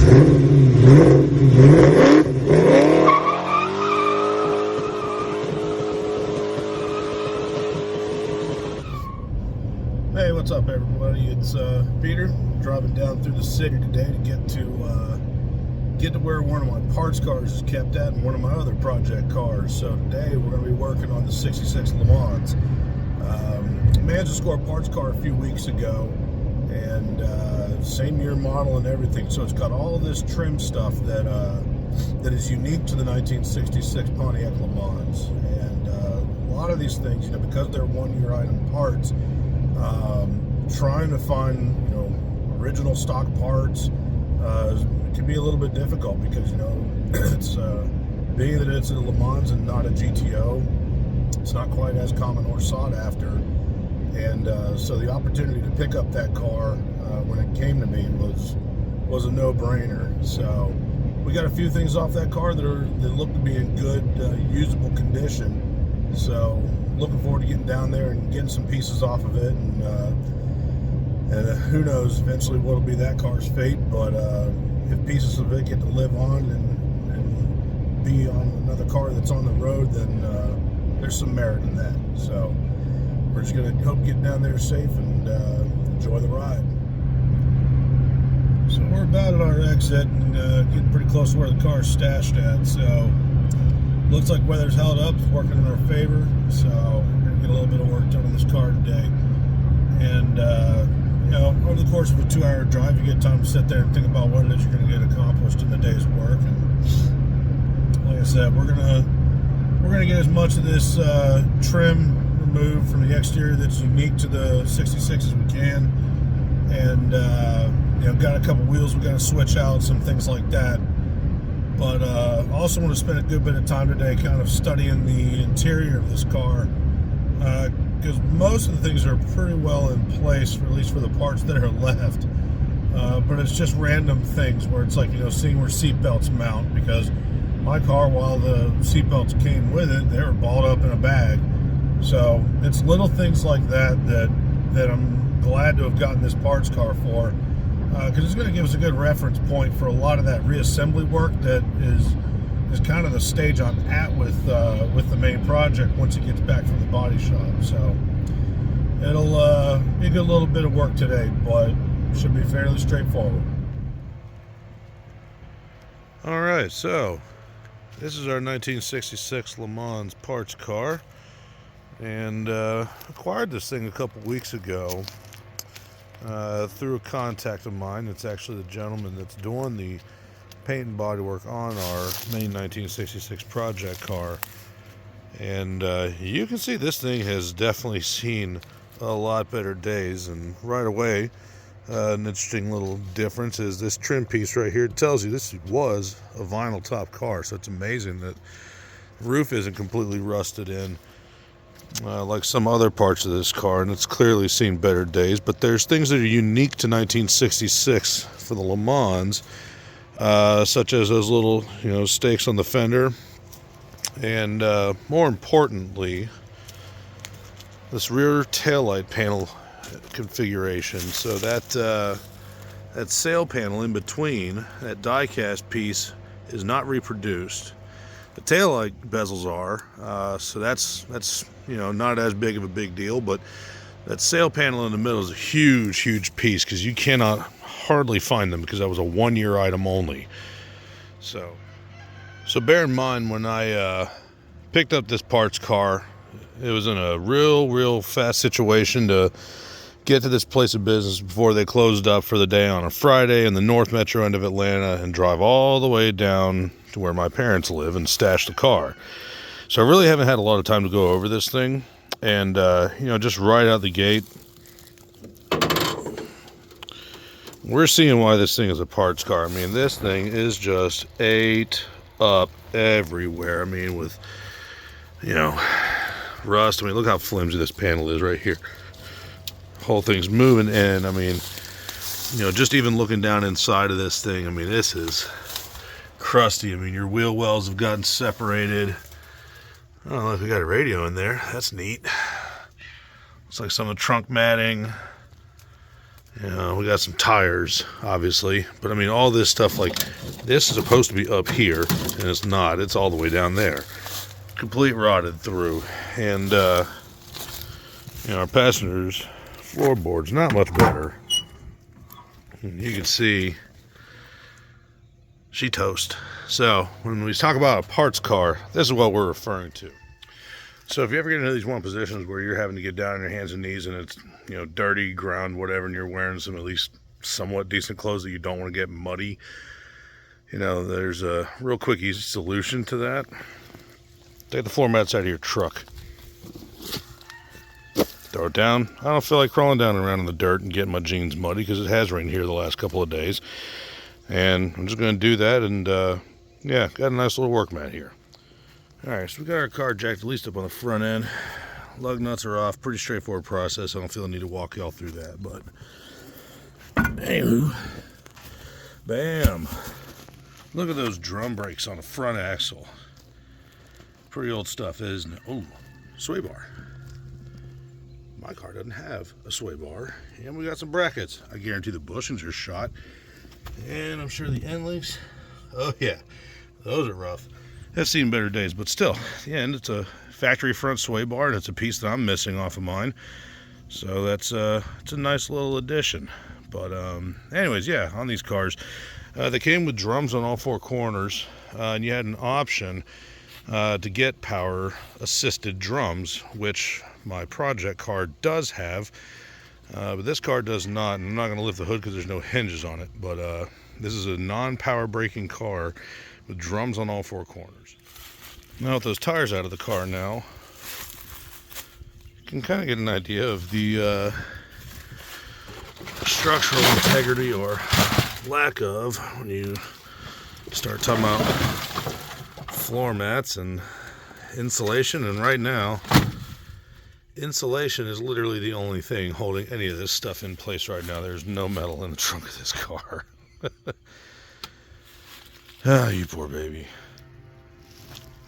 Hey, what's up everybody? It's Peter, driving down through the city today to get to where one of my parts cars is kept at and one of my other project cars. So today we're going to be working on the 66 LeMans. Managed to score a parts car a few weeks ago, and same year model and everything. So it's got all this trim stuff that is unique to the 1966 Pontiac LeMans. And a lot of these things, because they're one-year item parts, trying to find, original stock parts can be a little bit difficult because, it's being that it's a LeMans and not a GTO, it's not quite as common or sought after. And so the opportunity to pick up that car when it came to me was a no-brainer. So we got a few things off that car that look to be in good, usable condition. So looking forward to getting down there and getting some pieces off of it, and who knows eventually what'll be that car's fate. But if pieces of it get to live on and be on another car that's on the road, then there's some merit in that. So we're just gonna hope to get down there safe and enjoy the ride. So we're about at our exit and getting pretty close to where the car's stashed at. So looks like weather's held up, it's working in our favor. So we're gonna get a little bit of work done on this car today. And over the course of a 2-hour drive, you get time to sit there and think about what it is you're going to get accomplished in the day's work. And like I said, we're gonna get as much of this trim removed from the exterior that's unique to the 66 as we can. And got a couple wheels we got to switch out, some things like that. But also want to spend a good bit of time today kind of studying the interior of this car, because most of the things are pretty well in place, at least for the parts that are left. But it's just random things where it's like, seeing where seat belts mount, because my car, while the seat belts came with it, they were balled up in a bag. So it's little things like that I'm glad to have gotten this parts car for, because it's going to give us a good reference point for a lot of that reassembly work that is kind of the stage I'm at with the main project once it gets back from the body shop. So it'll be a good little bit of work today, but should be fairly straightforward. All right, so this is our 1966 LeMans parts car, and acquired this thing a couple weeks ago through a contact of mine. It's actually the gentleman that's doing the paint and bodywork on our main 1966 project car. And you can see this thing has definitely seen a lot better days. And right away, an interesting little difference is this trim piece right here. It tells you this was a vinyl top car, so it's amazing that the roof isn't completely rusted in like some other parts of this car, and it's clearly seen better days. But there's things that are unique to 1966 for the LeMans, such as those little stakes on the fender, and more importantly, this rear taillight panel configuration. So that sail panel in between, that die-cast piece, is not reproduced. The taillight bezels are, so that's not as big of a big deal, but that sail panel in the middle is a huge piece, because you cannot hardly find them, because that was a one-year item only. So bear in mind, when I picked up this parts car, it was in a real fast situation to get to this place of business before they closed up for the day on a Friday in the North Metro end of Atlanta, and drive all the way down to where my parents live and stash the car. So I really haven't had a lot of time to go over this thing. And just right out the gate, we're seeing why this thing is a parts car. I mean, this thing is just ate up everywhere. I mean, with rust. I mean, look how flimsy this panel is right here. Whole thing's moving, and I mean, just even looking down inside of this thing, I mean, this is crusty. I mean, your wheel wells have gotten separated. I don't know if we got a radio in there. That's neat. Looks like some of the trunk matting. You know, we got some tires, obviously, but I mean, all this stuff, like, this is supposed to be up here, and it's not. It's all the way down there. Complete rotted through. And, you know, our passenger's floorboard's not much better. And you can see she toast. So, when we talk about a parts car, this is what we're referring to. So if you ever get into these one positions where you're having to get down on your hands and knees and it's, you know, dirty ground, whatever, and you're wearing some at least somewhat decent clothes that you don't want to get muddy, you know, there's a real quick, easy solution to that. Take the floor mats out of your truck. Throw it down. I don't feel like crawling down around in the dirt and getting my jeans muddy because it has rained here the last couple of days. And I'm just going to do that, and yeah, got a nice little work mat here. Alright, so we got our car jacked at least up on the front end. Lug nuts are off. Pretty straightforward process. I don't feel the need to walk y'all through that, but anywho, bam. Look at those drum brakes on the front axle. Pretty old stuff, isn't it? Oh, sway bar. My car doesn't have a sway bar. And we got some brackets. I guarantee the bushings are shot. And I'm sure the end links, oh yeah, those are rough. I've seen better days, but still, at the end, it's a factory front sway bar, and it's a piece that I'm missing off of mine. So that's it's a nice little addition. But anyways, yeah, on these cars, they came with drums on all four corners, and you had an option to get power assisted drums, which my project car does have, but this car does not. And I'm not going to lift the hood because there's no hinges on it, but this is a non-power braking car with drums on all four corners. Now with those tires out of the car now, you can kind of get an idea of the structural integrity or lack of when you start talking about floor mats and insulation. And right now, insulation is literally the only thing holding any of this stuff in place right now. There's no metal in the trunk of this car. Ah, you poor baby.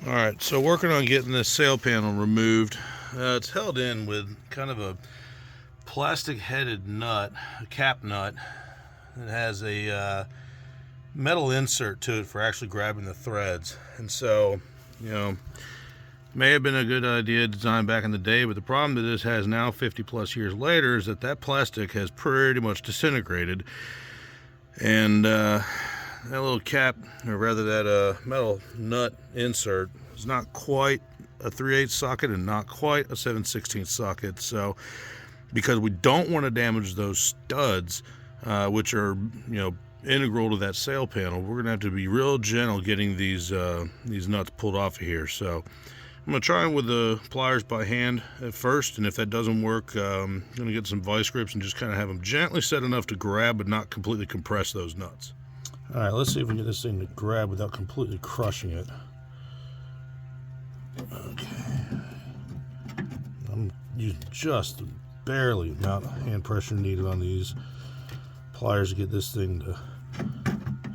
Alright, so working on getting this sail panel removed. It's held in with kind of a plastic headed nut, a cap nut. It has a metal insert to it for actually grabbing the threads. And so, you know, may have been a good idea designed back in the day, but the problem that this has now 50 plus years later is that plastic has pretty much disintegrated. And that little cap, or rather that metal nut insert, is not quite a 3/8 socket and not quite a 7/16 socket. So because we don't want to damage those studs, which are, you know, integral to that sail panel, we're gonna have to be real gentle getting these nuts pulled off of here. So I'm gonna try with the pliers by hand at first, and if that doesn't work, I'm gonna get some vice grips and just kind of have them gently set enough to grab but not completely compress those nuts. All right, let's see if we can get this thing to grab without completely crushing it. Okay, I'm using just barely amount of hand pressure needed on these pliers to get this thing to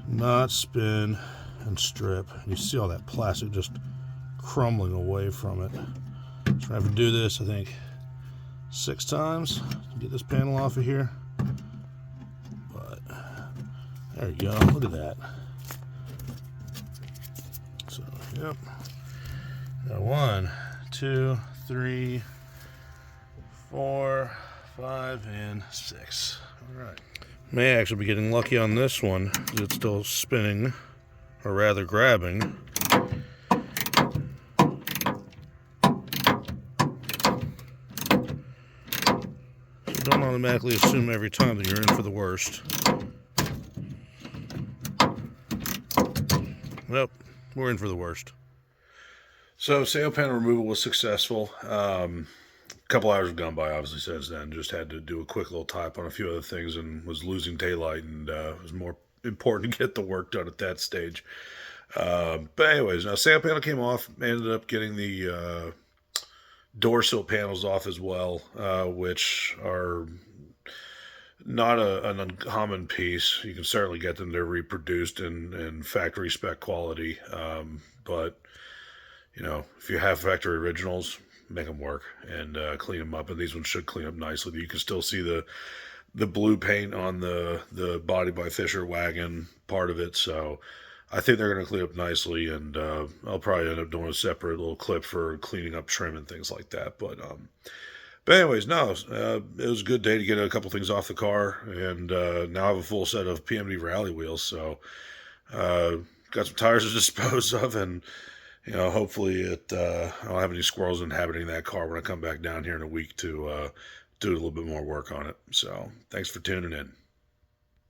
not spin and strip. You see all that plastic just crumbling away from it. So I have to do this, I think, 6 times to get this panel off of here. But there you go, look at that. So, yep. Got 1, 2, 3, 4, 5, and 6. All right. May actually be getting lucky on this one because it's still spinning, or rather grabbing. So don't automatically assume every time that you're in for the worst. Nope, we're in for the worst. So sail panel removal was successful. A couple hours have gone by, obviously, since then. Just had to do a quick little type on a few other things and was losing daylight, and it was more important to get the work done at that stage. But anyways, now sail panel came off. Ended up getting the door sill panels off as well, which are not an uncommon piece. You can certainly get them. They're reproduced in factory spec quality. But, you know, if you have factory originals, make them work and clean them up. And these ones should clean up nicely. You can still see the the blue paint on the Body by Fisher wagon part of it. So I think they're going to clean up nicely, and I'll probably end up doing a separate little clip for cleaning up trim and things like that. But anyways, no, it was a good day to get a couple things off the car, and now I have a full set of PMD rally wheels. So uh, got some tires to dispose of, and hopefully I don't have any squirrels inhabiting that car when I come back down here in a week to do a little bit more work on it. So thanks for tuning in.